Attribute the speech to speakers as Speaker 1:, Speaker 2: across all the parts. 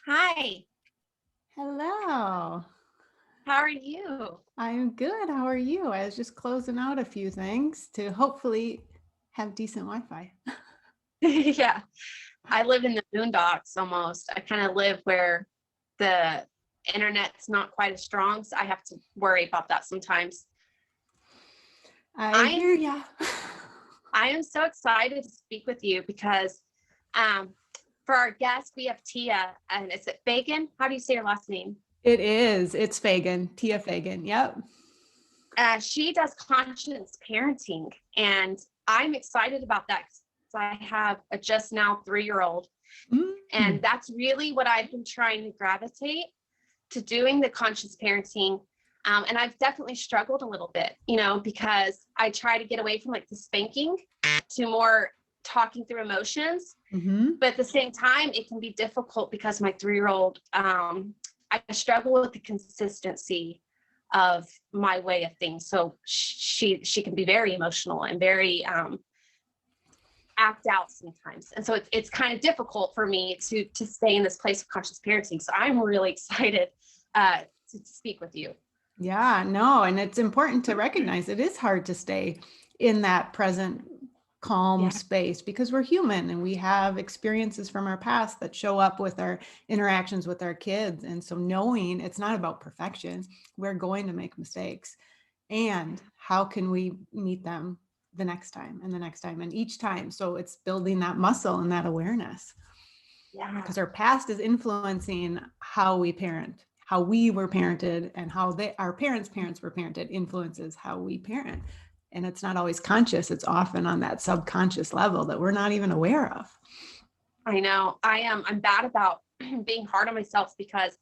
Speaker 1: Hi,
Speaker 2: Hello.
Speaker 1: how are you?
Speaker 2: I'm good. How are you? I was just closing out a few things to hopefully have decent Wi-Fi.
Speaker 1: Yeah, I live in the boondocks almost. I kind of live where the internet's not quite as strong, so I have to worry about that sometimes.
Speaker 2: I
Speaker 1: I
Speaker 2: hear ya.
Speaker 1: I am so excited to speak with you because um for our guest we have Tia, and is it Fagan? How do you say your last name?
Speaker 2: It is. It's Fagan, Tia Fagan. Yep.
Speaker 1: She does conscious parenting, and I'm excited about that because I have a just now 3-year-old.
Speaker 2: Mm.
Speaker 1: And that's really what I've been trying to gravitate to, doing the conscious parenting. And I've definitely struggled a little bit, because I try to get away from like the spanking to more talking through emotions.
Speaker 2: Mm-hmm.
Speaker 1: But at the same time, it can be difficult because my 3-year-old, I struggle with the consistency of my way of things. So she can be very emotional and very act out sometimes, and so it's kind of difficult for me to stay in this place of conscious parenting. So I'm really excited to speak with you.
Speaker 2: Yeah, no, and it's important to recognize it is hard to stay in that present calm
Speaker 1: Yeah,
Speaker 2: space because we're human and we have experiences from our past that show up with our interactions with our kids. And so knowing it's not about perfection, we're going to make mistakes. And how can we meet them the next time and the next time and each time? So it's building that muscle and that awareness
Speaker 1: yeah,
Speaker 2: because our past is influencing how we parent, how we were parented, and how our parents were parented influences how we parent. And it's not always conscious. It's often on that subconscious level that we're not even aware of.
Speaker 1: I know. I'm bad about being hard on myself because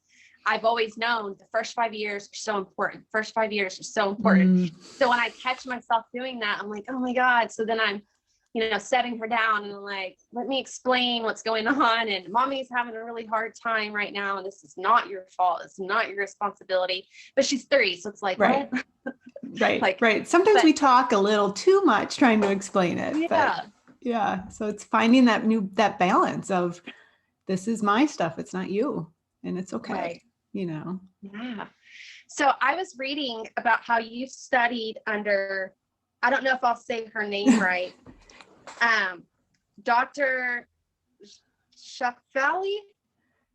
Speaker 1: I've always known the first 5 years are so important. First 5 years are so important.
Speaker 2: Mm,
Speaker 1: So when I catch myself doing that, I'm like, oh my God. So then I'm, setting her down and I'm like, let me explain what's going on. And mommy's having a really hard time right now. And this is not your fault. It's not your responsibility. But she's 3. So it's like, what?
Speaker 2: right, right,
Speaker 1: Like,
Speaker 2: right. Sometimes
Speaker 1: but
Speaker 2: we talk a little too much trying to explain it, but
Speaker 1: yeah,
Speaker 2: yeah. So it's finding that balance of this is my stuff. It's not you, and it's okay.
Speaker 1: right.
Speaker 2: You know.
Speaker 1: Yeah. So I was reading about how you studied under, I don't know if I'll say her name right, um, Dr. Shakfali. How do you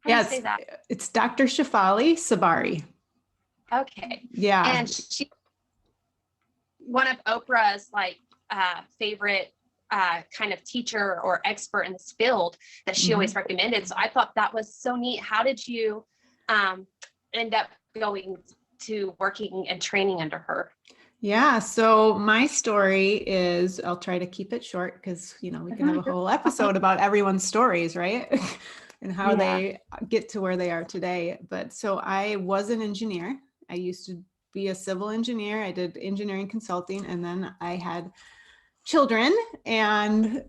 Speaker 2: Yeah,
Speaker 1: say that?
Speaker 2: it's Dr. Shafali Sabari.
Speaker 1: Okay.
Speaker 2: Yeah.
Speaker 1: And she, one of Oprah's like favorite kind of teacher or expert in this field that she always
Speaker 2: Mhm.
Speaker 1: recommended. So I thought that was so neat. How did you um, end up going to working and training under her?
Speaker 2: Yeah. So my story is, I'll try to keep it short because, we can have a whole episode about everyone's stories, right? And how
Speaker 1: Yeah.
Speaker 2: they get to where they are today. But so I was an engineer. I used to be a civil engineer. I did engineering consulting, and then I had children, and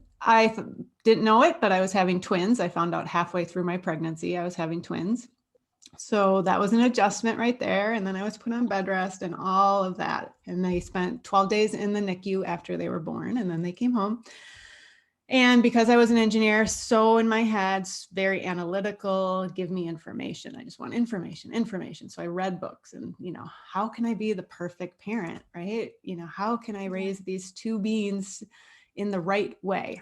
Speaker 2: didn't know it, but I was having twins. I found out halfway through my pregnancy I was having twins. So that was an adjustment right there. And then I was put on bed rest and all of that. And they spent 12 days in the NICU after they were born. And then they came home. And because I was an engineer, so in my head, very analytical, give me information. I just want information, information. So I read books and, how can I be the perfect parent, right? How can I raise these two beings in the right way?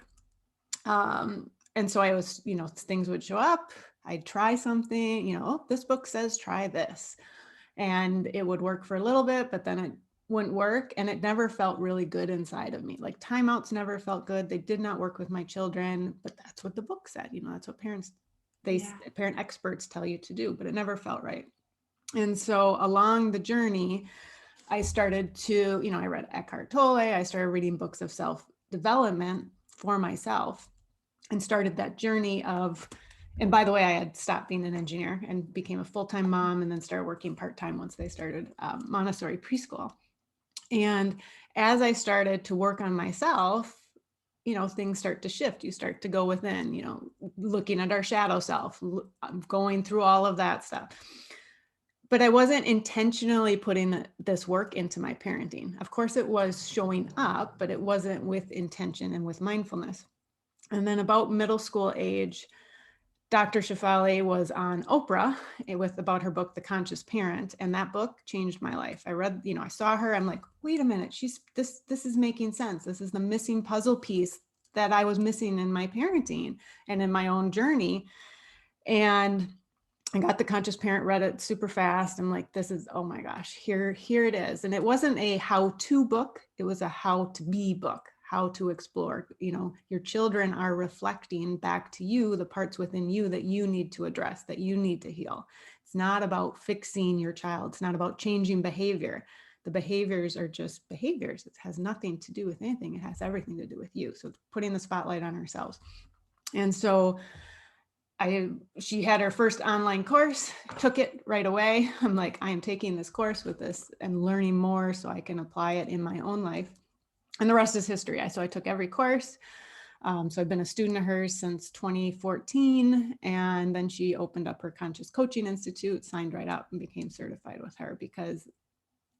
Speaker 2: And so I was, things would show up. I'd try something, oh, this book says try this. And it would work for a little bit, but then it wouldn't work. And it never felt really good inside of me. Like timeouts never felt good. They did not work with my children, but that's what the book said. That's what
Speaker 1: Yeah.
Speaker 2: parent experts tell you to do, but it never felt right. And so along the journey, I started to, I read Eckhart Tolle. I started reading books of self development for myself and started that journey of, and by the way, I had stopped being an engineer and became a full-time mom and then started working part-time once they started Montessori preschool. And as I started to work on myself, things start to shift. You start to go within, looking at our shadow self, going through all of that stuff. But I wasn't intentionally putting this work into my parenting. Of course, it was showing up, but it wasn't with intention and with mindfulness. And then about middle school age, Dr. Shefali was on Oprah with about her book, The Conscious Parent. And that book changed my life. I read, I saw her, I'm like, wait a minute, this is making sense. This is the missing puzzle piece that I was missing in my parenting and in my own journey. And I got The Conscious Parent, read it super fast. I'm like, this is, oh my gosh, here it is. And it wasn't a how-to book. It was a how-to-be book, how to explore. Your children are reflecting back to you the parts within you that you need to address, that you need to heal. It's not about fixing your child. It's not about changing behavior. The behaviors are just behaviors. It has nothing to do with anything. It has everything to do with you. So putting the spotlight on ourselves. And so she had her first online course, took it right away. I'm like, I am taking this course with this and learning more so I can apply it in my own life. And the rest is history. So I took every course. So I've been a student of hers since 2014. And then she opened up her Conscious Coaching Institute, signed right up and became certified with her, because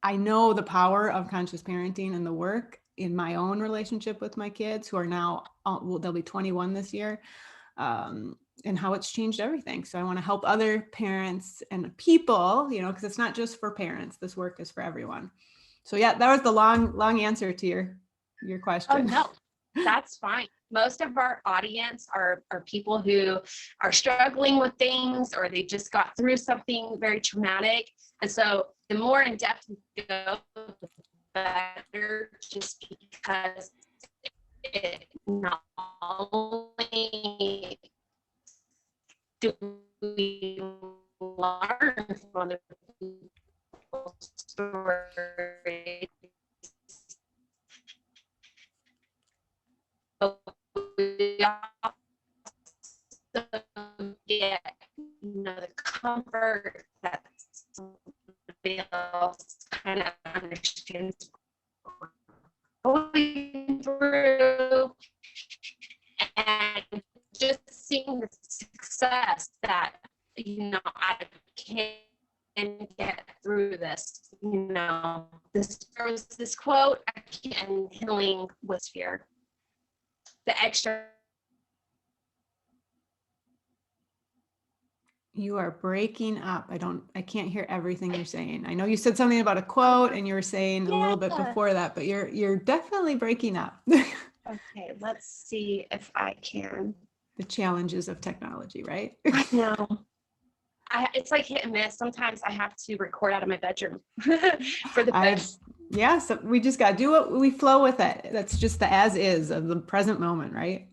Speaker 2: I know the power of conscious parenting and the work in my own relationship with my kids, who are now, they'll be 21 this year. And how it's changed everything. So I want to help other parents and people, because it's not just for parents. This work is for everyone. So yeah, that was the long answer to your question.
Speaker 1: Oh, no, that's fine. Most of our audience are people who are struggling with things, or they just got through something very traumatic. And so the more in depth we go, the better, just because it not only do we learn from other people's stories, but we also get, the comfort that somebody else kind of understands what we're going through, and just seeing the success that, I can get through this. There was this quote in Healing with Fear. The extra.
Speaker 2: You are breaking up. I can't hear everything you're saying. I know you said something about a quote and you were saying a little bit before that, but you're definitely breaking up.
Speaker 1: Okay, let's see if I can.
Speaker 2: The challenges of technology, right?
Speaker 1: I know. It's like hit and miss. Sometimes I have to record out of my bedroom for the best.
Speaker 2: Yeah, so we just got to do what we flow with it. That's just the as is of the present moment, right?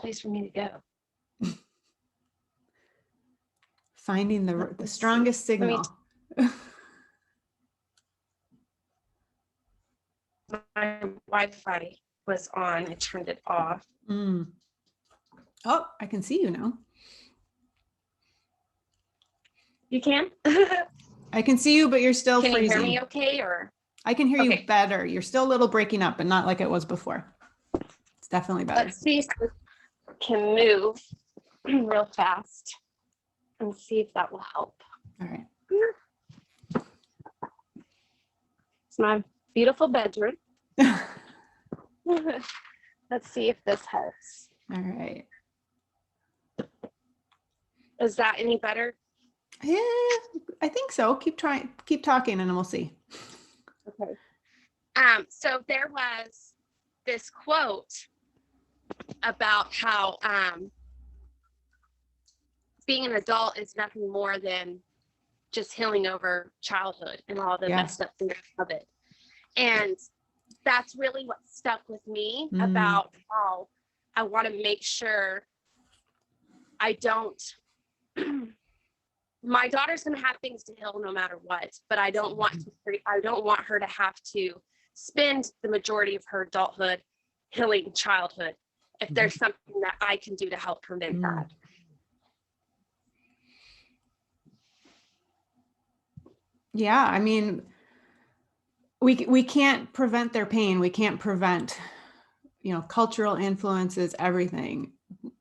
Speaker 1: Place for me to go.
Speaker 2: Finding the strongest signal.
Speaker 1: My Wi-Fi was on. I turned it off.
Speaker 2: Oh, I can see you now.
Speaker 1: You can?
Speaker 2: I can see you, but you're still freezing.
Speaker 1: Can you hear me okay? Or
Speaker 2: I can hear you better. You're still a little breaking up, but not like it was before. It's definitely better.
Speaker 1: Let's see if we can move real fast and see if that will help.
Speaker 2: All right.
Speaker 1: It's my beautiful bedroom. Let's see if this helps.
Speaker 2: All right.
Speaker 1: Is that any better?
Speaker 2: Yeah, I think so. Keep talking, and we'll see.
Speaker 1: Okay. So there was this quote about how being an adult is nothing more than just healing over childhood and all the messed up things of it. And that's really what stuck with me about how I want to make sure I don't. My daughter's going to have things to heal no matter what, but I don't want her to have to spend the majority of her adulthood healing childhood. If there's something that I can do to help prevent that.
Speaker 2: Yeah, I mean, we can't prevent their pain. We can't prevent, cultural influences, everything.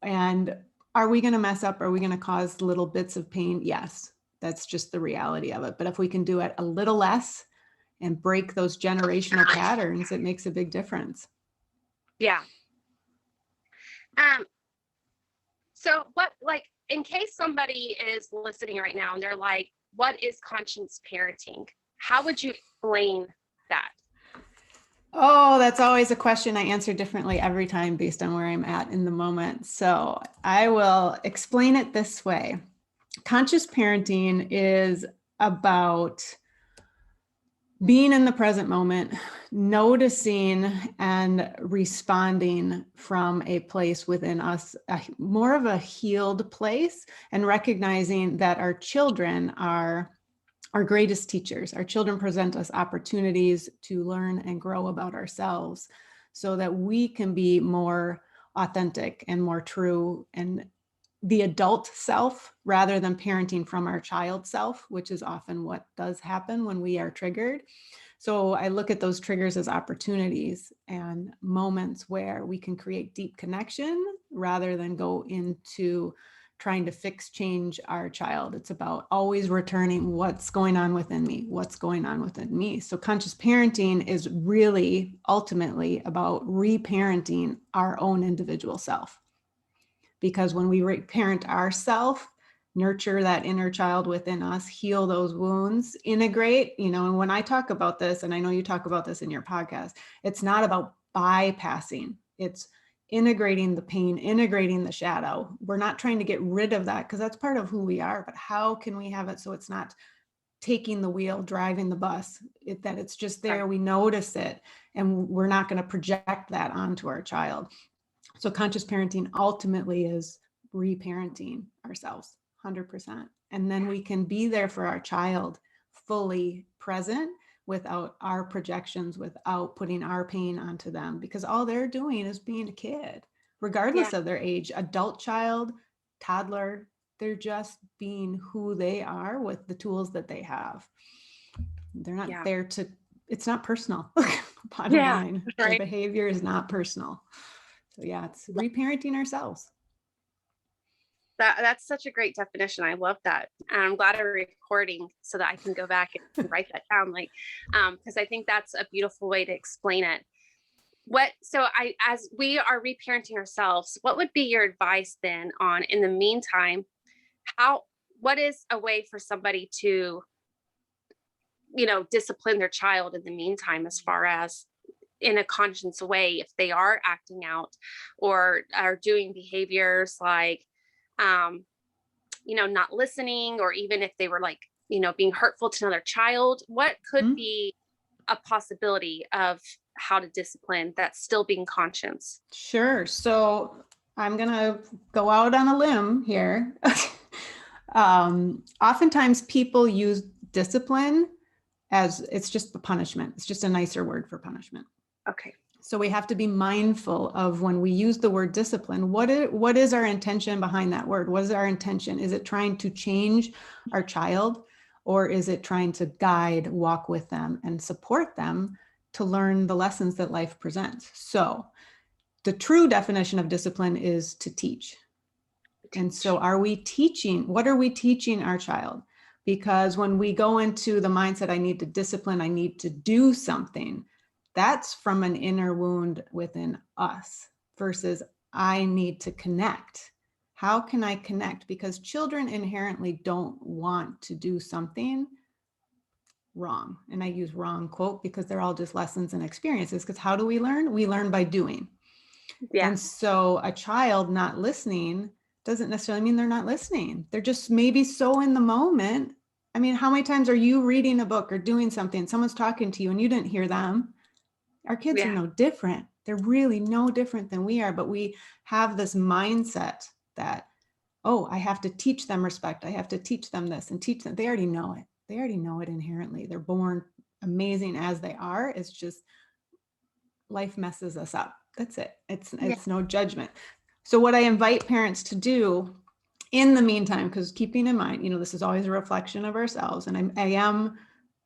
Speaker 2: And are we going to mess up? Are we going to cause little bits of pain? Yes, that's just the reality of it. But if we can do it a little less and break those generational patterns, it makes a big difference.
Speaker 1: Yeah. So what, like, in case somebody is listening right now and they're like, what is conscious parenting? How would you explain that?
Speaker 2: Oh, that's always a question I answer differently every time based on where I'm at in the moment. So I will explain it this way. Conscious parenting is about being in the present moment, noticing and responding from a place within us, more of a healed place, and recognizing that our children are our greatest teachers. Our children present us opportunities to learn and grow about ourselves so that we can be more authentic and more true and the adult self rather than parenting from our child self, which is often what does happen when we are triggered. So I look at those triggers as opportunities and moments where we can create deep connection rather than go into trying to fix, change our child. It's about always returning what's going on within me, what's going on within me. So conscious parenting is really ultimately about reparenting our own individual self. Because when we parent ourself, nurture that inner child within us, heal those wounds, integrate, and when I talk about this, and I know you talk about this in your podcast, it's not about bypassing, it's integrating the pain, integrating the shadow. We're not trying to get rid of that because that's part of who we are, but how can we have it so it's not taking the wheel, driving the bus, that it's just there, we notice it, and we're not going to project that onto our child. So conscious parenting ultimately is reparenting ourselves 100%. And then we can be there for our child fully present without our projections, without putting our pain onto them, because all they're doing is being a kid, regardless of their age, adult child, toddler, they're just being who they are with the tools that they have. They're not there to, it's not personal. Bottom line, their behavior is not personal. So yeah, it's reparenting ourselves.
Speaker 1: That's such a great definition. I love that. And I'm glad I'm recording so that I can go back and write that down. Like, because I think that's a beautiful way to explain it. As we are reparenting ourselves, what would be your advice then on, in the meantime, what is a way for somebody to, discipline their child in the meantime, as far as in a conscious way, if they are acting out or are doing behaviors like, not listening, or even if they were like, being hurtful to another child, what could be a possibility of how to discipline that's still being conscious?
Speaker 2: Sure. So I'm going to go out on a limb here. Oftentimes people use discipline as it's just the punishment. It's just a nicer word for punishment.
Speaker 1: Okay.
Speaker 2: So we have to be mindful of when we use the word discipline, what is our intention behind that word? What is our intention? Is it trying to change our child, or is it trying to guide, walk with them, and support them to learn the lessons that life presents? So the true definition of discipline is to teach. And so are we teaching? What are we teaching our child? Because when we go into the mindset, I need to discipline, I need to do something, that's from an inner wound within us versus I need to connect. How can I connect? Because children inherently don't want to do something wrong. And I use wrong quote because they're all just lessons and experiences. Because how do we learn? We learn by doing. Yeah. And so a child not listening doesn't necessarily mean they're not listening. They're just maybe so in the moment. I mean, how many times are you reading a book or doing something, someone's talking to you and you didn't hear them? Our kids are no different. They're really no different than we are, but we have this mindset that, oh, I have to teach them respect. I have to teach them this and teach them. They already know it. They already know it inherently. They're born amazing as they are. It's just life messes us up. That's it. It's no judgment. So what I invite parents to do in the meantime, because keeping in mind, this is always a reflection of ourselves. And I am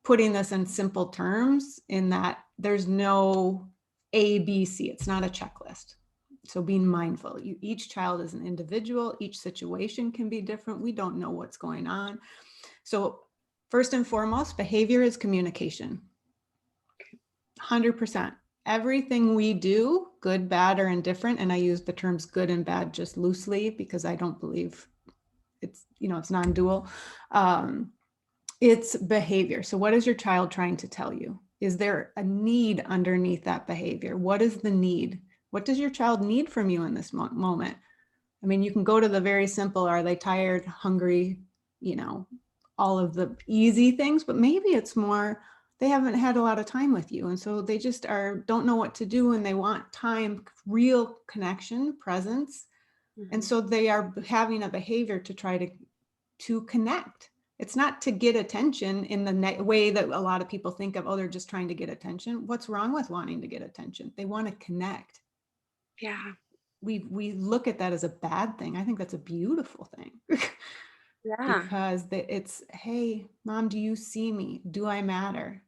Speaker 2: putting this in simple terms in that there's no A, B, C. It's not a checklist. So being mindful, each child is an individual. Each situation can be different. We don't know what's going on. So first and foremost, behavior is communication. 100%. Everything we do, good, bad, or indifferent, and I use the terms good and bad just loosely because I don't believe it's, it's non-dual. It's behavior. So what is your child trying to tell you? Is there a need underneath that behavior? What is the need? What does your child need from you in this moment? I mean, you can go to the very simple, are they tired, hungry, all of the easy things, but maybe it's more, they haven't had a lot of time with you. And so they just don't know what to do, and they want time, real connection, presence. And so they are having a behavior to try to connect. It's not to get attention in the way that a lot of people think of, oh, they're just trying to get attention. What's wrong with wanting to get attention? They want to connect.
Speaker 1: Yeah.
Speaker 2: We look at that as a bad thing. I think that's a beautiful thing.
Speaker 1: Yeah.
Speaker 2: Because it's, hey, mom, do you see me? Do I matter?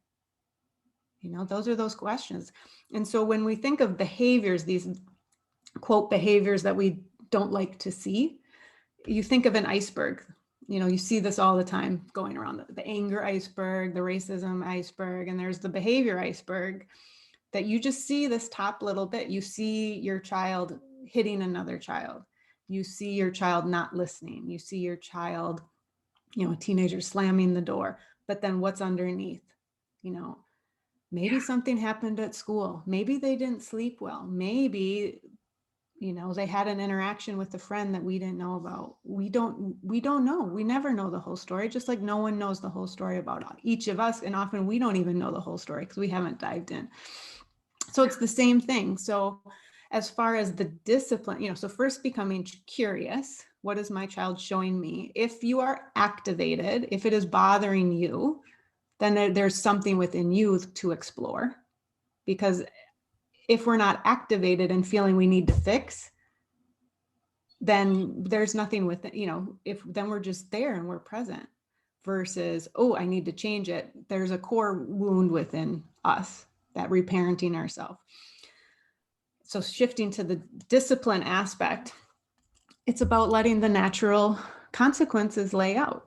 Speaker 2: Those are those questions. And so when we think of behaviors, these quote behaviors that we don't like to see, you think of an iceberg. You see this all the time going around, the anger iceberg, the racism iceberg, and there's the behavior iceberg that you just see this top little bit. You see your child hitting another child. You see your child not listening. You see your child, a teenager slamming the door. But then what's underneath? Maybe something happened at school. Maybe they didn't sleep well. Maybe they had an interaction with a friend that we didn't know about. We don't know. We never know the whole story, just like no one knows the whole story about each of us. And often we don't even know the whole story because we haven't dived in. So it's the same thing. So as far as the discipline, so first becoming curious, what is my child showing me? If you are activated, if it is bothering you, then there's something within you to explore. Because if we're not activated and feeling we need to fix, then there's nothing with it, if then we're just there and we're present versus, oh, I need to change it. There's a core wound within us, that reparenting ourselves. So shifting to the discipline aspect, it's about letting the natural consequences lay out.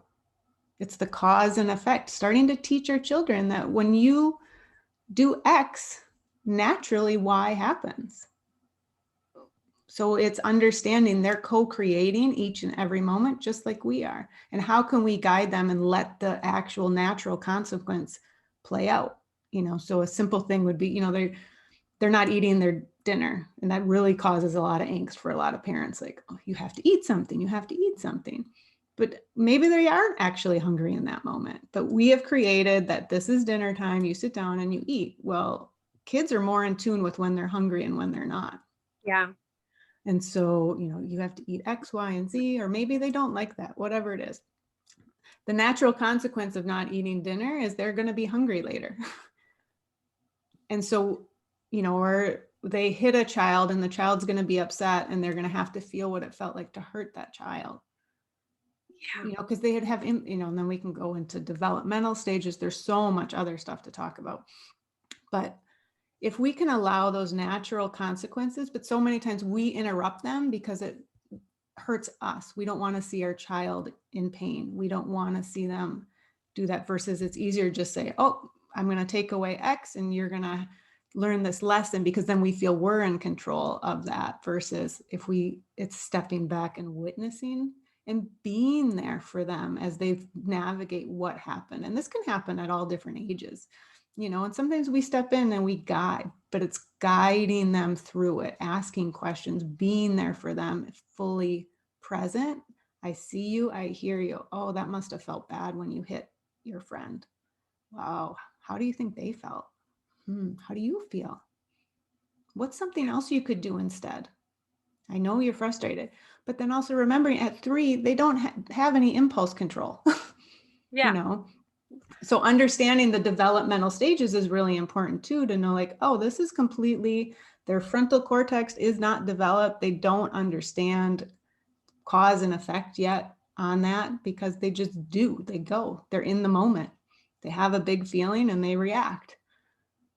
Speaker 2: It's the cause and effect, starting to teach our children that when you do X, naturally Y happens. So it's understanding they're co-creating each and every moment, just like we are. And how can we guide them and let the actual natural consequence play out? So a simple thing would be, they're not eating their dinner. And that really causes a lot of angst for a lot of parents. Like, oh, you have to eat something. You have to eat something. But maybe they aren't actually hungry in that moment. But we have created that this is dinner time. You sit down and you eat. Well, kids are more in tune with when they're hungry and when they're not.
Speaker 1: Yeah.
Speaker 2: And so, you have to eat X, Y, and Z, or maybe they don't like that, whatever it is. The natural consequence of not eating dinner is they're going to be hungry later. And so, or they hit a child and the child's going to be upset and they're going to have to feel what it felt like to hurt that child.
Speaker 1: Yeah.
Speaker 2: Because they have, and then we can go into developmental stages. There's so much other stuff to talk about. But if we can allow those natural consequences, but so many times we interrupt them because it hurts us. We don't want to see our child in pain. We don't want to see them do that, versus it's easier to just say, oh, I'm going to take away X and you're going to learn this lesson, because then we feel we're in control of that, versus if it's stepping back and witnessing and being there for them as they navigate what happened. And this can happen at all different ages, and sometimes we step in and we guide, but it's guiding them through it, asking questions, being there for them, fully present. I see you, I hear you. Oh, that must have felt bad when you hit your friend. Wow. How do you think they felt? How do you feel? What's something else you could do instead? I know you're frustrated, but then also remembering at 3, they don't have any impulse control.
Speaker 1: Yeah.
Speaker 2: So understanding the developmental stages is really important too, to know like, oh, this is completely, their frontal cortex is not developed. They don't understand cause and effect yet on that, because they just they go, they're in the moment. They have a big feeling and they react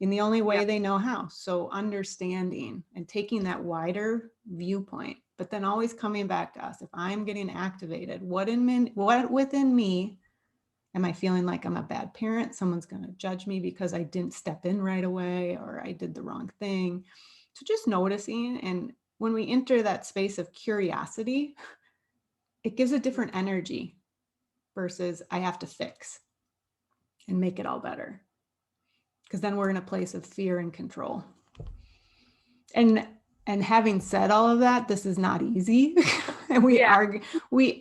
Speaker 2: in the only way they know how. So understanding and taking that wider viewpoint, but then always coming back to us. If I'm getting activated, what within me Am I feeling like I'm a bad parent? Someone's going to judge me because I didn't step in right away, or I did the wrong thing. So just noticing. And when we enter that space of curiosity, it gives a different energy versus I have to fix and make it all better. Because then we're in a place of fear and control. And having said all of that, this is not easy. And we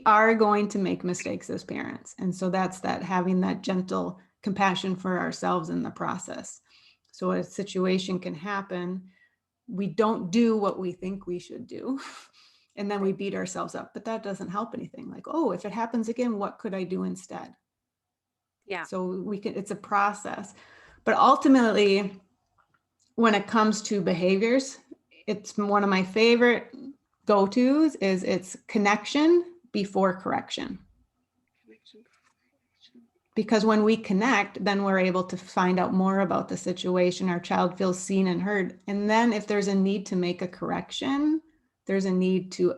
Speaker 2: are going to make mistakes as parents. And so that's that, having that gentle compassion for ourselves in the process. So a situation can happen, we don't do what we think we should do. And then we beat ourselves up, but that doesn't help anything. Like, oh, if it happens again, what could I do instead?
Speaker 1: Yeah.
Speaker 2: So it's a process. But ultimately, when it comes to behaviors, it's one of my favorite go-tos is it's connection before correction. Because when we connect, then we're able to find out more about the situation. Our child feels seen and heard. And then if there's a need to make a correction, there's a need to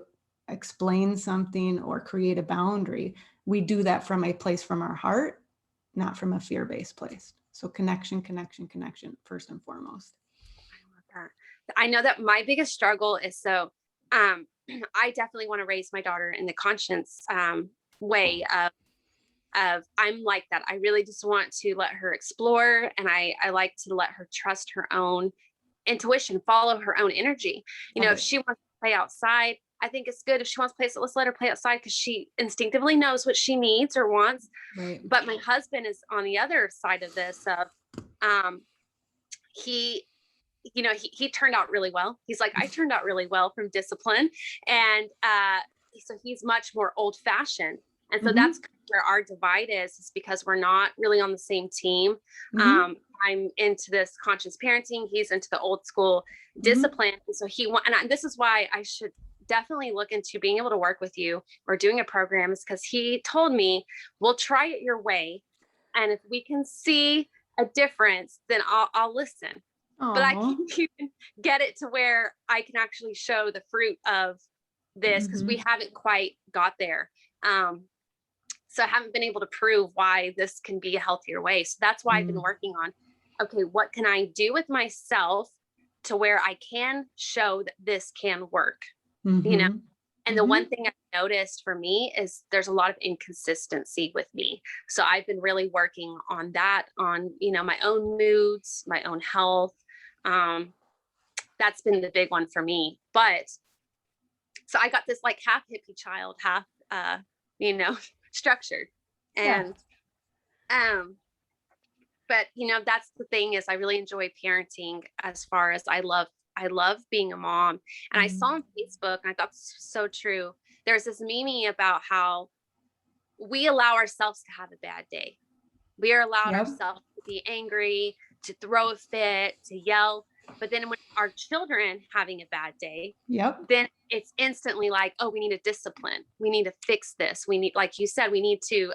Speaker 2: explain something or create a boundary, we do that from a place from our heart, not from a fear-based place. So connection, first and foremost.
Speaker 1: I know that my biggest struggle is I definitely want to raise my daughter in the conscience way of I'm like that. I really just want to let her explore, and I like to let her trust her own intuition, follow her own energy. If she wants to play outside, I think it's good. If she wants to play, so let's let her play outside, because she instinctively knows what she needs or wants.
Speaker 2: Right.
Speaker 1: But my husband is on the other side of this he he turned out really well. He's like, I turned out really well from discipline. And so he's much more old fashioned. And so that's where our divide is because we're not really on the same team. I'm into this conscious parenting. He's into the old school discipline. And so this is why I should definitely look into being able to work with you or doing a program, is because he told me, we'll try it your way. And if we can see a difference, then I'll listen.
Speaker 2: Aww.
Speaker 1: But I can't even get it to where I can actually show the fruit of this, because we haven't quite got there. So I haven't been able to prove why this can be a healthier way. So that's why I've been working on, okay, what can I do with myself to where I can show that this can work, And the one thing I've noticed for me is there's a lot of inconsistency with me. So I've been really working on that, on, my own moods, my own health. That's been the big one for me. But so I got this like half hippie child, half, structured. And, but that's the thing, is I really enjoy parenting, as far as I love being a mom. And I saw on Facebook, and I thought this was so true. There's this meme about how we allow ourselves to have a bad day. We are allowed ourselves to be angry, to throw a fit, to yell. But then when our children having a bad day, then it's instantly like, oh, we need a discipline. We need to fix this. We need, like you said, we need to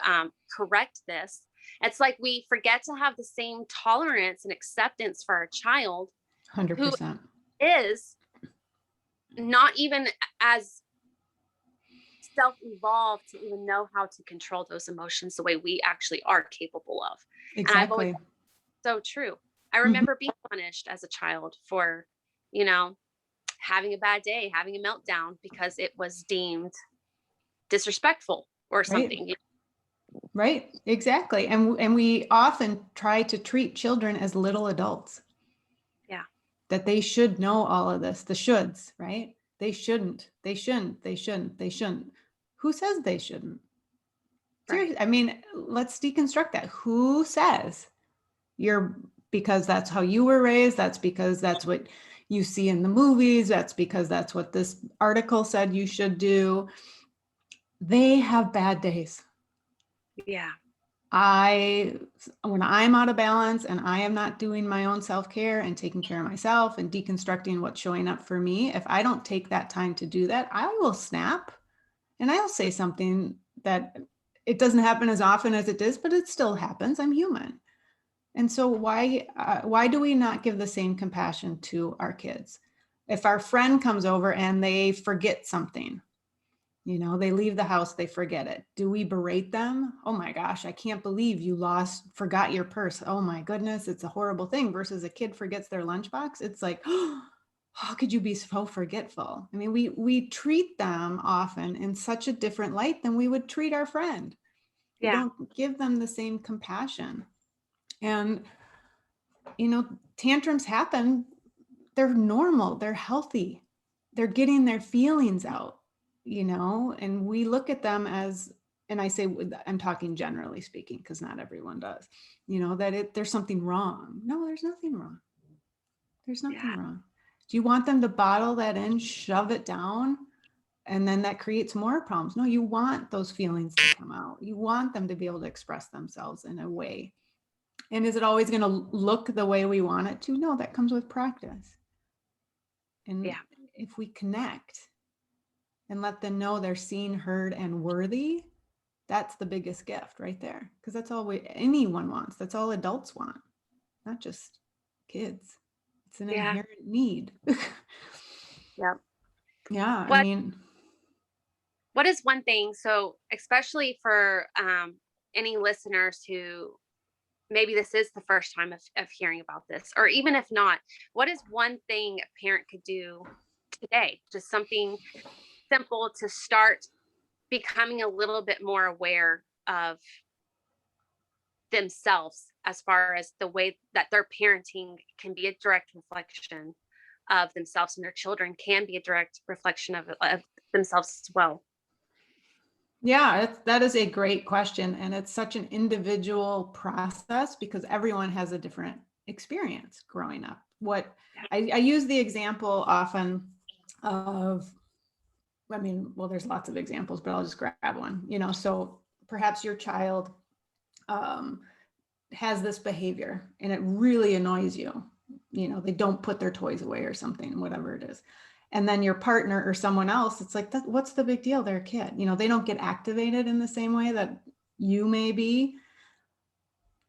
Speaker 1: correct this. It's like we forget to have the same tolerance and acceptance for our child,
Speaker 2: 100%,
Speaker 1: who is not even as self-evolved to even know how to control those emotions the way we actually are capable of.
Speaker 2: Exactly.
Speaker 1: And I've always, so true. I remember being punished as a child for, having a bad day, having a meltdown, because it was deemed disrespectful or something.
Speaker 2: Right. Exactly. And we often try to treat children as little adults.
Speaker 1: Yeah.
Speaker 2: That they should know all of this, the shoulds, right? They shouldn't. Who says they shouldn't? Seriously, I mean, let's deconstruct that. Who says because that's how you were raised. That's because that's what you see in the movies. That's because that's what this article said you should do. They have bad days.
Speaker 1: Yeah.
Speaker 2: When I'm out of balance and I am not doing my own self-care and taking care of myself and deconstructing what's showing up for me, if I don't take that time to do that, I will snap and I'll say something that it doesn't happen as often as it does, but it still happens. I'm human. And so why do we not give the same compassion to our kids? If our friend comes over and they forget something, You know, they leave the house, they forget it. Do we berate them? Oh my gosh, I can't believe you forgot your purse. Oh my goodness, it's a horrible thing. Versus a kid forgets their lunchbox. It's like, oh, how could you be so forgetful? I mean, we treat them often in such a different light than we would treat our friend. We
Speaker 1: Yeah.
Speaker 2: don't give them the same compassion. And, you know, tantrums happen. They're normal, they're healthy, they're getting their feelings out, you know, and we look at them as, and I say, I'm talking generally speaking, because not everyone does, you know, that there's something wrong. No, there's nothing wrong. There's nothing
Speaker 1: Yeah.
Speaker 2: wrong. Do you want them to bottle that in, shove it down, and then that creates more problems? No, you want those feelings to come out. You want them to be able to express themselves in a way. And is it always going to look the way we want it to? No, that comes with practice. And
Speaker 1: Yeah.
Speaker 2: if we connect and let them know they're seen, heard, and worthy, that's the biggest gift right there. Because that's all anyone wants. That's all adults want, not just kids. It's an
Speaker 1: Yeah.
Speaker 2: inherent need.
Speaker 1: Yeah.
Speaker 2: Yeah, I
Speaker 1: What
Speaker 2: mean,
Speaker 1: what is one thing, so especially for any listeners who maybe this is the first time of hearing about this, or even if not, what is one thing a parent could do today? Just something simple to start becoming a little bit more aware of themselves, as far as the way that their parenting can be a direct reflection of themselves, and their children can be a direct reflection of themselves as well.
Speaker 2: yeah, that is a great question. And it's such an individual process because everyone has a different experience growing up. What I use the example often of, I mean, well, there's lots of examples, but I'll just grab one, you know, so perhaps your child um, has this behavior and it really annoys you. You know, they don't put their toys away or something, whatever it is. And then your partner or someone else, it's like, what's the big deal? They're a kid. You know, they don't get activated in the same way that you may be.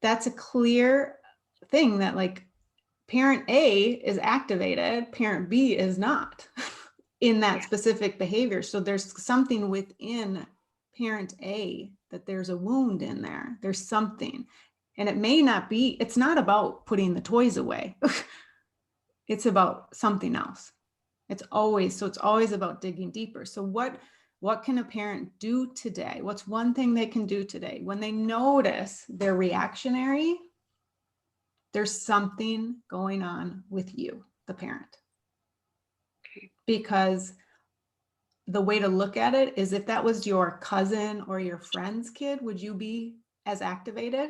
Speaker 2: That's a clear thing that like parent A is activated, parent B is not in that
Speaker 1: Yeah.
Speaker 2: specific behavior. So there's something within parent A that there's a wound in there. There's something. And it may not be, it's not about putting the toys away. It's about something else. It's always about digging deeper. So what can a parent do today? What's one thing they can do today when they notice they're reactionary? There's something going on with you, the parent.
Speaker 1: Okay.
Speaker 2: Because the way to look at it is if that was your cousin or your friend's kid, would you be as activated?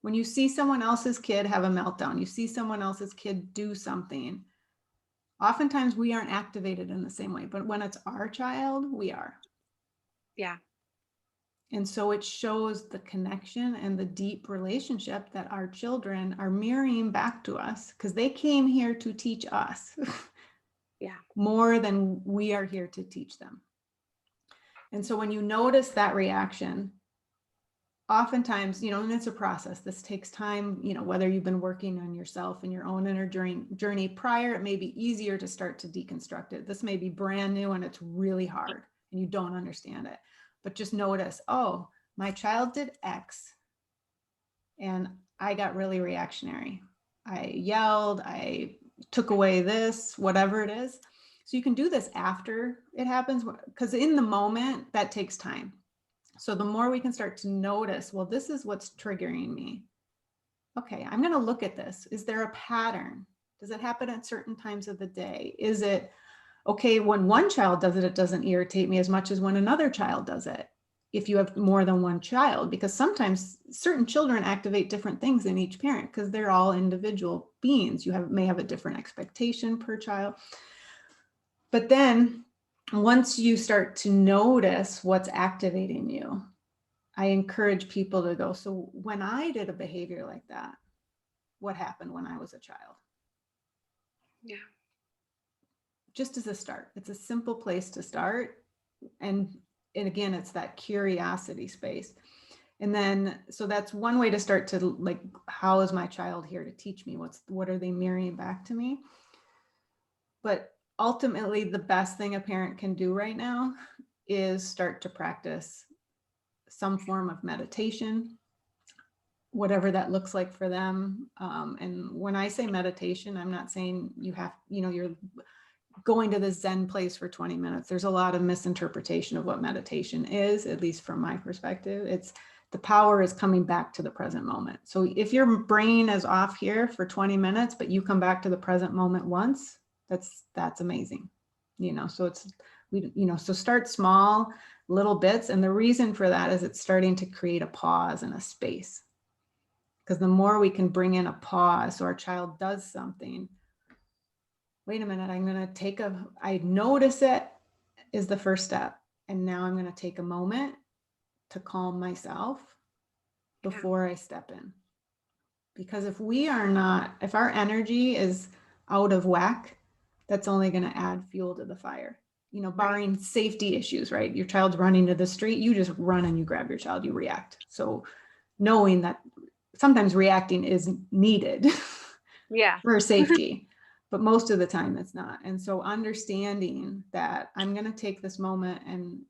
Speaker 2: When you see someone else's kid have a meltdown, you see someone else's kid do something, oftentimes we aren't activated in the same way, but when it's our child, we are.
Speaker 1: Yeah.
Speaker 2: And so it shows the connection and the deep relationship that our children are mirroring back to us because they came here to teach us.
Speaker 1: Yeah.
Speaker 2: More than we are here to teach them. And so when you notice that reaction, oftentimes, you know, and it's a process, this takes time, you know, whether you've been working on yourself and your own inner journey prior, it may be easier to start to deconstruct it. This may be brand new and it's really hard and you don't understand it, but just notice, oh, my child did X and I got really reactionary. I yelled, I took away this, whatever it is. So you can do this after it happens because in the moment that takes time. So the more we can start to notice, well, this is what's triggering me. Okay, I'm going to look at this. Is there a pattern? Does it happen at certain times of the day? Is it okay when one child does it, it doesn't irritate me as much as when another child does it? If you have more than one child, because sometimes certain children activate different things in each parent because they're all individual beings. You may have a different expectation per child. But then once you start to notice what's activating you, I encourage people to go, so when I did a behavior like that, what happened when I was a child?
Speaker 1: Yeah.
Speaker 2: Just as a start. It's a simple place to start. And again, it's that curiosity space. And then, so that's one way to start to like, how is my child here to teach me? What are they mirroring back to me? But ultimately, the best thing a parent can do right now is start to practice some form of meditation, whatever that looks like for them. And when I say meditation, I'm not saying you have, you're going to the Zen place for 20 minutes. There's a lot of misinterpretation of what meditation is, at least from my perspective. It's the power is coming back to the present moment. So if your brain is off here for 20 minutes, but you come back to the present moment once, that's amazing. So so start small, little bits. And the reason for that is it's starting to create a pause and a space. Because the more we can bring in a pause, so our child does something, wait a minute, I'm going to I notice it is the first step. And now I'm going to take a moment to calm myself before I step in. Because if our energy is out of whack, that's only going to add fuel to the fire. Barring safety issues, right? Your child's running to the street, you just run and you grab your child, you react. So knowing that sometimes reacting is needed for safety, but most of the time it's not. And so understanding that I'm going to take this moment and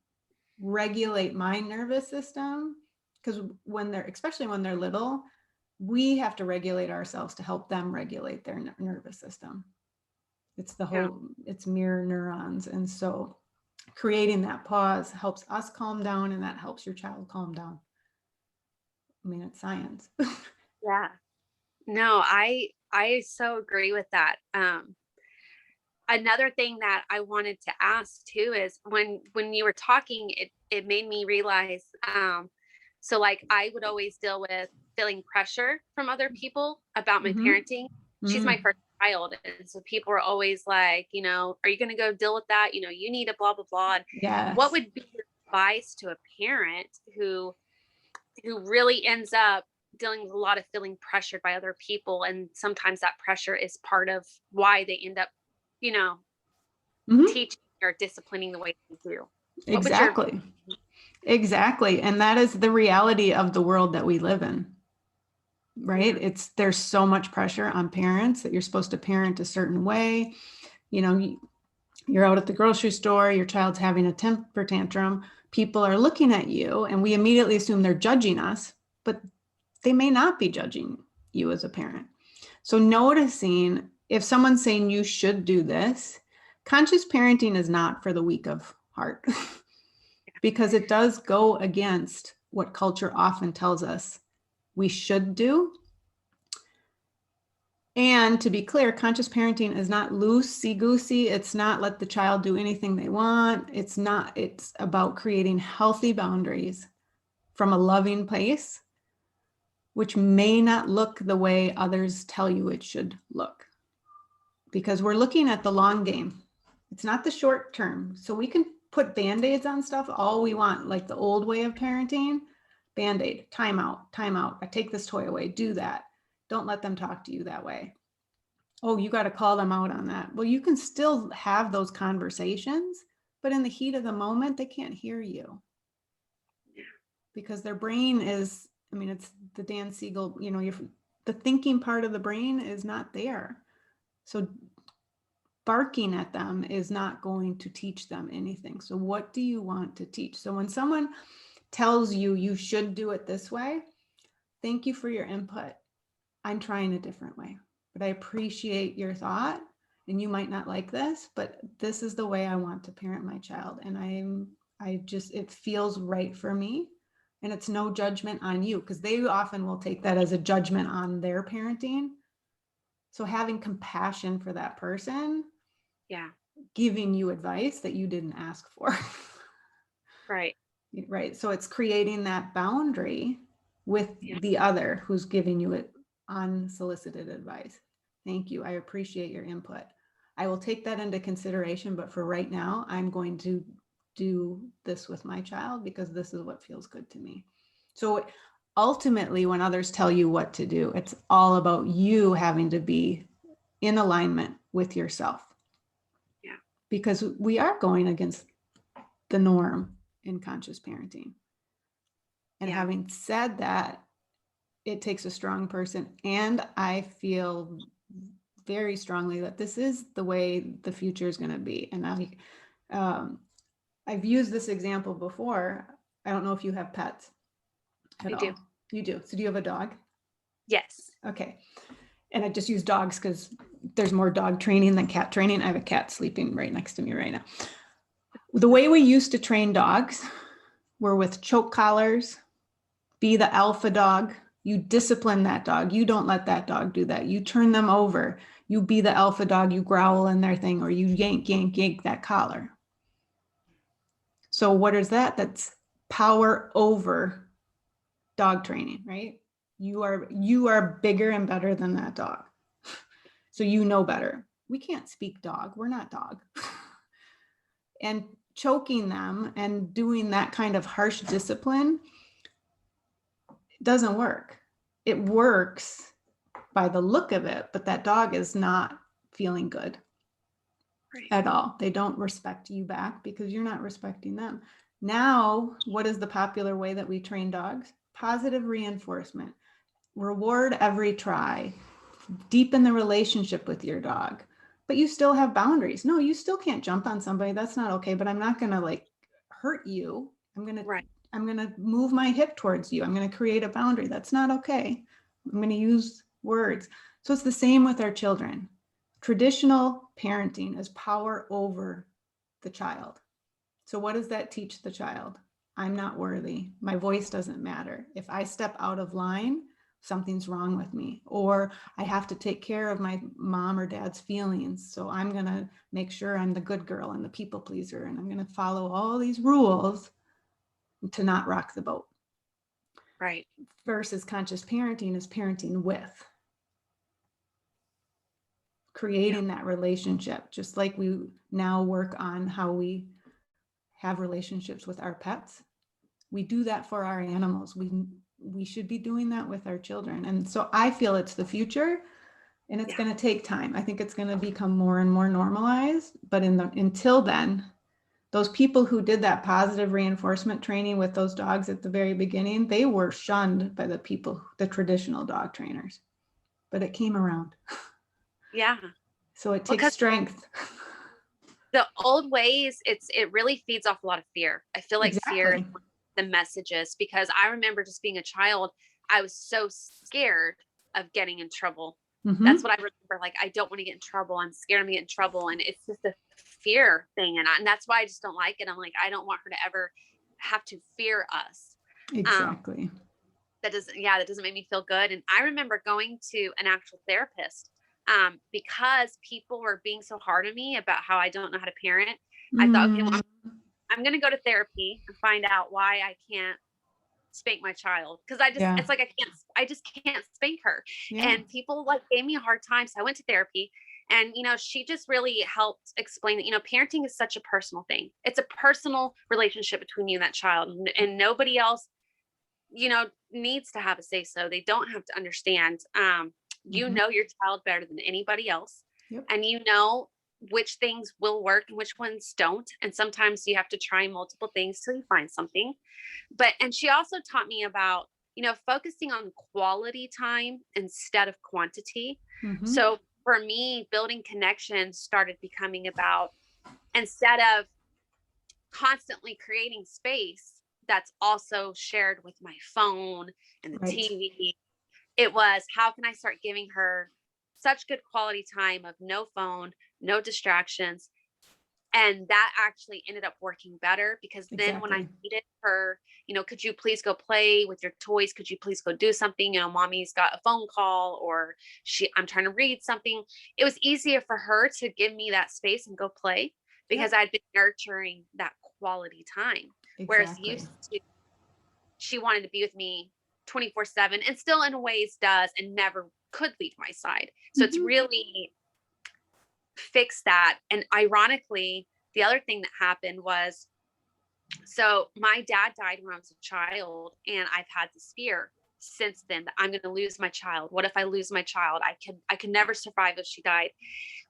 Speaker 2: regulate my nervous system, because especially when they're little, we have to regulate ourselves to help them regulate their nervous system. It's it's mirror neurons. And so creating that pause helps us calm down, and that helps your child calm down. I mean, it's science.
Speaker 1: Yeah. No, I so agree with that. Another thing that I wanted to ask too is when you were talking, it made me realize, so like I would always deal with feeling pressure from other people about my parenting. She's my first child. And so people were always like, are you going to go deal with that? You need a blah, blah, blah. And what would be your advice to a parent who really ends up dealing with a lot of feeling pressured by other people? And sometimes that pressure is part of why they end up, teaching or disciplining the way they do.
Speaker 2: Exactly. And that is the reality of the world that we live in, right? There's so much pressure on parents that you're supposed to parent a certain way. You're out at the grocery store, your child's having a temper tantrum, people are looking at you and we immediately assume they're judging us, but they may not be judging you as a parent. So noticing if someone's saying you should do this, conscious parenting is not for the weak of heart because it does go against what culture often tells us we should do. And to be clear, conscious parenting is not loosey-goosey. It's not let the child do anything they want. It's about creating healthy boundaries from a loving place, which may not look the way others tell you it should look. Because we're looking at the long game. It's not the short term. So we can put Band-Aids on stuff all we want, like the old way of parenting. Band-Aid, time out. I take this toy away, do that. Don't let them talk to you that way. Oh, you got to call them out on that. Well, you can still have those conversations, but in the heat of the moment, they can't hear you. Because their brain is, it's the Dan Siegel, the thinking part of the brain is not there. So barking at them is not going to teach them anything. So what do you want to teach? So when someone tells you you should do it this way, thank you for your input. I'm trying a different way, but I appreciate your thought. And you might not like this, but this is the way I want to parent my child. And it feels right for me. And it's no judgment on you, because they often will take that as a judgment on their parenting. So having compassion for that person, giving you advice that you didn't ask for. Right. So it's creating that boundary with the other who's giving you unsolicited advice. Thank you. I appreciate your input. I will take that into consideration, but for right now, I'm going to do this with my child because this is what feels good to me. So ultimately, when others tell you what to do, it's all about you having to be in alignment with yourself. Yeah. Because we are going against the norm in conscious parenting. And having said that, it takes a strong person. And I feel very strongly that this is the way the future is going to be. And I've used this example before. I don't know if you have pets at
Speaker 1: I
Speaker 2: all.
Speaker 1: do.
Speaker 2: You do. So do you have a dog?
Speaker 1: Yes.
Speaker 2: Okay. And I just use dogs because there's more dog training than cat training. I have a cat sleeping right next to me right now. The way we used to train dogs were with choke collars, be the alpha dog. You discipline that dog. You don't let that dog do that. You turn them over. You be the alpha dog. You growl in their thing, or you yank, yank, yank that collar. So what is that? That's power over dog training, right? You are bigger and better than that dog. So you know better. We can't speak dog. We're not dog. And choking them and doing that kind of harsh discipline doesn't work. It works by the look of it, but that dog is not feeling good at all. They don't respect you back because you're not respecting them. Now, what is the popular way that we train dogs? Positive reinforcement. Reward every try. Deepen the relationship with your dog. But you still have boundaries. No, you still can't jump on somebody. That's not okay. But I'm not going to like hurt you. I'm going to move my hip towards you. I'm going to create a boundary. That's not okay. I'm going to use words. So it's the same with our children. Traditional parenting is power over the child. So what does that teach the child? I'm not worthy. My voice doesn't matter. If I step out of line, something's wrong with me, or I have to take care of my mom or dad's feelings. So I'm going to make sure I'm the good girl and the people pleaser, and I'm going to follow all these rules to not rock the boat.
Speaker 1: Right.
Speaker 2: Versus conscious parenting is parenting with, creating that relationship, just like we now work on how we have relationships with our pets. We do that for our animals. We should be doing that with our children. And so I feel it's the future, and it's going to take time. I think it's going to become more and more normalized, but until then, those people who did that positive reinforcement training with those dogs at the very beginning, they were shunned by the traditional dog trainers, but it came around.
Speaker 1: Yeah.
Speaker 2: So it takes strength.
Speaker 1: The old ways, it really feeds off a lot of fear. I feel like fear is
Speaker 2: Exactly.
Speaker 1: the messages, because I remember just being a child, I was so scared of getting in trouble.
Speaker 2: Mm-hmm.
Speaker 1: That's what I remember. Like, I don't want to get in trouble. I'm scared to get in trouble. And it's just a fear thing. And that's why I just don't like it. I'm like, I don't want her to ever have to fear us.
Speaker 2: Exactly.
Speaker 1: That doesn't make me feel good. And I remember going to an actual therapist because people were being so hard on me about how I don't know how to parent. I thought, okay, well, I'm going to go to therapy and find out why I can't spank my child. Cause it's like, I just can't spank her.
Speaker 2: Yeah.
Speaker 1: And people like gave me a hard time. So I went to therapy, and, she just really helped explain that, parenting is such a personal thing. It's a personal relationship between you and that child, and nobody else, needs to have a say so. They don't have to understand. You know your child better than anybody else.
Speaker 2: Yep.
Speaker 1: And you know which things will work and which ones don't. And sometimes you have to try multiple things till you find something. And she also taught me about, focusing on quality time instead of quantity.
Speaker 2: Mm-hmm.
Speaker 1: So for me, building connections started becoming about, instead of constantly creating space that's also shared with my phone and the TV, it was, how can I start giving her such good quality time of no phone, no distractions? And that actually ended up working better, because then when I needed her, could you please go play with your toys? Could you please go do something? Mommy's got a phone call, or I'm trying to read something. It was easier for her to give me that space and go play, because I'd been nurturing that quality time. Whereas used to, she wanted to be with me 24/7, and still in ways does, and never could leave my side. So it's really fixed that. And ironically, the other thing that happened was, so my dad died when I was a child, and I've had this fear since then that I'm going to lose my child. What if I lose my child? I could never survive if she died.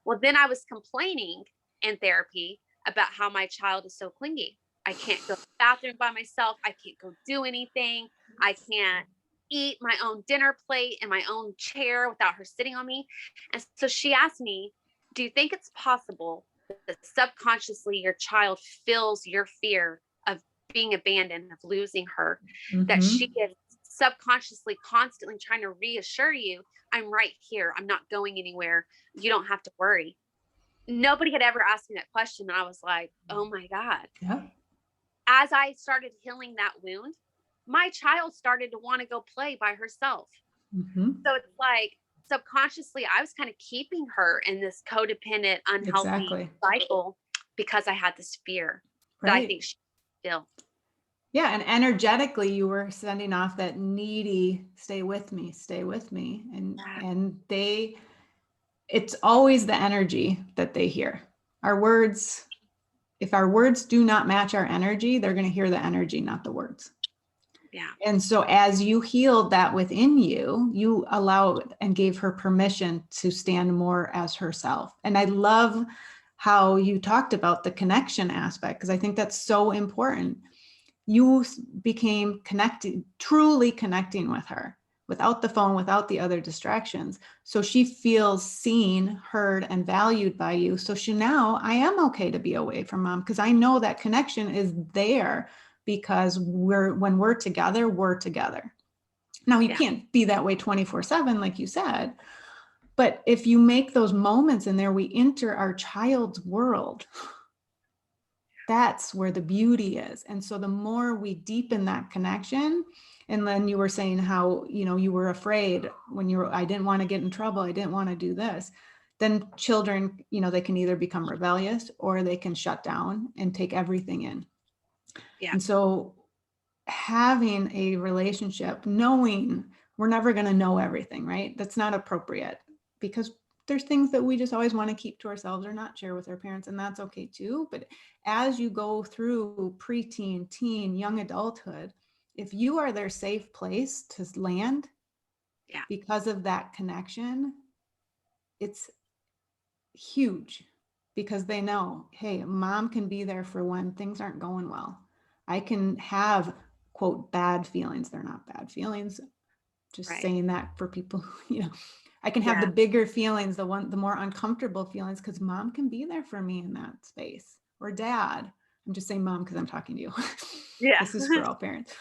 Speaker 1: Well, then I was complaining in therapy about how my child is so clingy. I can't go to the bathroom by myself. I can't go do anything. I can't eat my own dinner plate in my own chair without her sitting on me. And so she asked me, do you think it's possible that subconsciously your child feels your fear of being abandoned, of losing her, that she
Speaker 2: Mm-hmm.
Speaker 1: is subconsciously constantly trying to reassure you, I'm right here. I'm not going anywhere. You don't have to worry. Nobody had ever asked me that question. And I was like, oh my God.
Speaker 2: Yeah.
Speaker 1: As I started healing that wound, my child started to want to go play by herself.
Speaker 2: Mm-hmm.
Speaker 1: So it's like subconsciously, I was kind of keeping her in this codependent, unhealthy
Speaker 2: Exactly.
Speaker 1: cycle because I had this fear that I
Speaker 2: Right.
Speaker 1: think she still.
Speaker 2: Yeah, and energetically you were sending off that needy stay with me, stay with me. And they, it's always the energy that they hear. Our words, if our words do not match our energy, they're going to hear the energy, not the words.
Speaker 1: Yeah.
Speaker 2: And so as you healed that within you, you allowed and gave her permission to stand more as herself. And I love how you talked about the connection aspect, because I think that's so important. You became connected, truly connecting with her without the phone, without the other distractions. So she feels seen, heard, and valued by you. So she now, I am okay to be away from mom because I know that connection is there because when we're together, we're together. Now you
Speaker 1: Yeah.
Speaker 2: can't be that way 24/7, like you said, but if you make those moments in there, we enter our child's world. That's where the beauty is. And so the more we deepen that connection, and then you were saying how, you were afraid when I didn't want to get in trouble. I didn't want to do this. Then children, they can either become rebellious or they can shut down and take everything in.
Speaker 1: Yeah.
Speaker 2: And so having a relationship, knowing we're never going to know everything, right? That's not appropriate because there's things that we just always want to keep to ourselves or not share with our parents, and that's okay too. But as you go through preteen, teen, young adulthood, if you are their safe place to land,
Speaker 1: Yeah.
Speaker 2: because of that connection, it's huge because they know, hey, mom can be there for when things aren't going well. I can have, quote, bad feelings. They're not bad feelings. Just
Speaker 1: Right.
Speaker 2: saying that for people who, I can have the
Speaker 1: Yeah.
Speaker 2: bigger feelings, the more uncomfortable feelings, because mom can be there for me in that space, or dad. I'm just saying mom because I'm talking to you.
Speaker 1: Yeah.
Speaker 2: This is for all parents.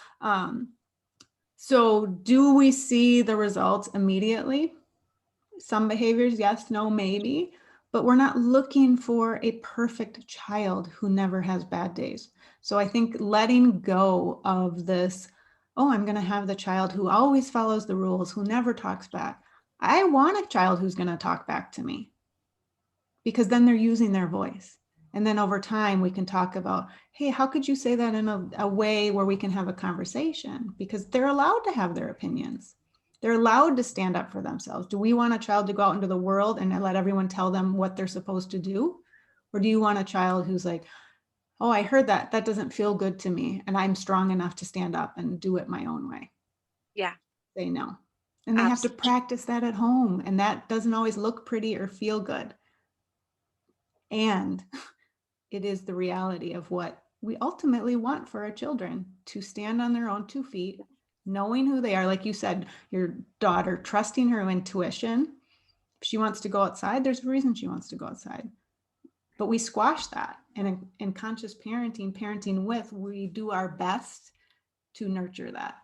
Speaker 2: So do we see the results immediately? Some behaviors, yes, no, maybe, but we're not looking for a perfect child who never has bad days. So I think letting go of this, oh, I'm going to have the child who always follows the rules, who never talks back. I want a child who's going to talk back to me because then they're using their voice. And then over time, we can talk about, hey, how could you say that in a way where we can have a conversation? Because they're allowed to have their opinions. They're allowed to stand up for themselves. Do we want a child to go out into the world and let everyone tell them what they're supposed to do? Or do you want a child who's like, oh, I heard that. That doesn't feel good to me. And I'm strong enough to stand up and do it my own way.
Speaker 1: Yeah.
Speaker 2: They know. And they have to
Speaker 1: Absolutely.
Speaker 2: practice that at home. And that doesn't always look pretty or feel good. And it is the reality of what we ultimately want for our children, to stand on their own 2 feet, knowing who they are. Like you said, your daughter, trusting her intuition. If she wants to go outside, there's a reason she wants to go outside. But we squash that. And in conscious parenting with, we do our best to nurture that.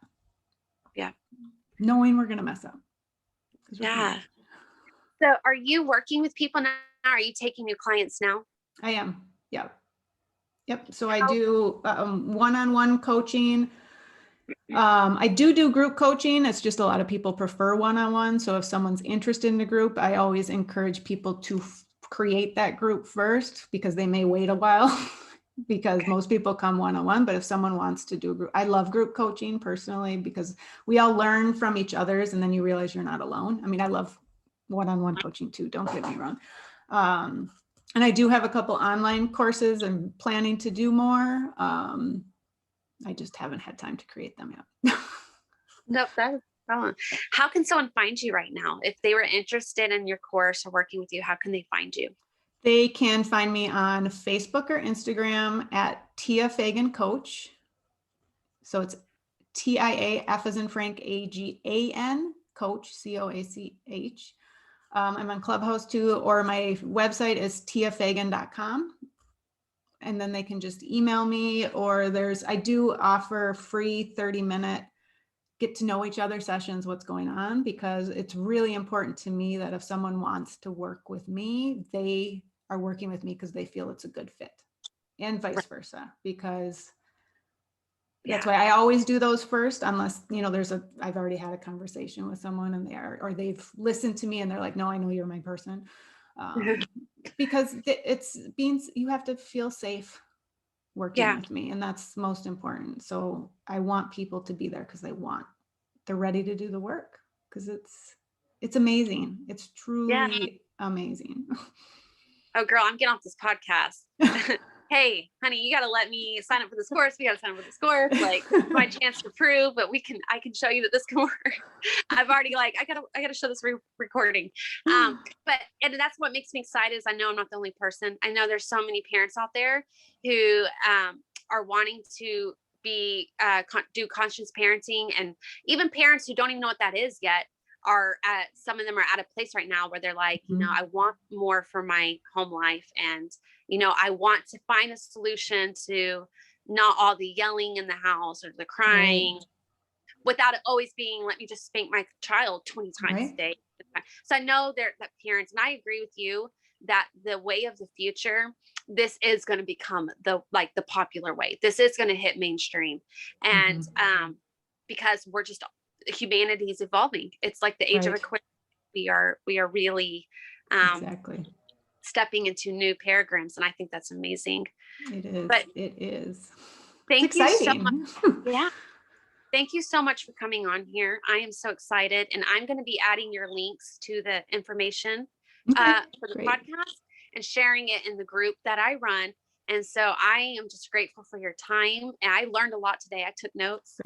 Speaker 1: Yeah.
Speaker 2: Knowing we're going to mess up.
Speaker 1: Yeah. So are you working with people now? Are you taking new clients now?
Speaker 2: I am. Yep. Yep. So I
Speaker 1: How?
Speaker 2: do one-on-one coaching. I do group coaching. It's just a lot of people prefer one-on-one. So if someone's interested in a group, I always encourage people to create that group first because they may wait a while because
Speaker 1: Okay.
Speaker 2: most people come one-on-one. But if someone wants to do a group, I love group coaching personally because we all learn from each other's and then you realize you're not alone. I mean, I love one-on-one coaching too. Don't get me wrong. And I do have a couple online courses and planning to do more. I just haven't had time to create them yet.
Speaker 1: Nope, that is a problem. How can someone find you right now? If they were interested in your course or working with you, how can they find you?
Speaker 2: They can find me on Facebook or Instagram at Tia Fagan Coach. So it's TIAF as in Frank, AGAN Coach, COACH. I'm on Clubhouse too, or my website is tiafagan.com. And then they can just email me, or I do offer free 30-minute get to know each other sessions, what's going on, because it's really important to me that if someone wants to work with me, they are working with me because they feel it's a good fit, and vice versa, because that's why I always do those first, unless, I've already had a conversation with someone and or they've listened to me and they're like, no, I know you're my person. Because you have to feel safe working with me, and that's most important. So I want people to be there because they're ready to do the work, because it's amazing. It's truly amazing.
Speaker 1: Oh girl, I'm getting off this podcast. Hey, honey, you got to let me sign up for this course. We got to sign up for this course. Like, my chance to prove, but I can show you that this can work. I've already I gotta show this recording. And that's what makes me excited, is I know I'm not the only person. I know there's so many parents out there who are wanting to do conscious parenting, and even parents who don't even know what that is yet some of them are at a place right now where they're like, I want more for my home life. And, I want to find a solution to not all the yelling in the house or the crying, without it always being, let me just spank my child 20 times a day. So I know that parents, and I agree with you, that the way of the future, this is going to become the popular way. This is going to hit mainstream. And because humanity is evolving. It's like the age of Aquarius. We are really
Speaker 2: Exactly
Speaker 1: stepping into new paradigms, and I think that's amazing.
Speaker 2: It is.
Speaker 1: But
Speaker 2: it is.
Speaker 1: Thank you so much. Yeah. Thank you so much for coming on here. I am so excited, and I'm going to be adding your links to the information for the podcast and sharing it in the group that I run. And so I am just grateful for your time. And I learned a lot today. I took notes.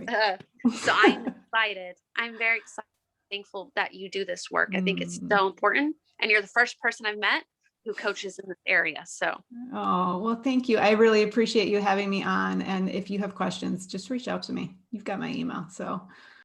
Speaker 1: So I'm excited. I'm very excited, thankful that you do this work. I think it's so important. And you're the first person I've met who coaches in this area. So.
Speaker 2: Oh, well, thank you. I really appreciate you having me on. And if you have questions, just reach out to me. You've got my email. So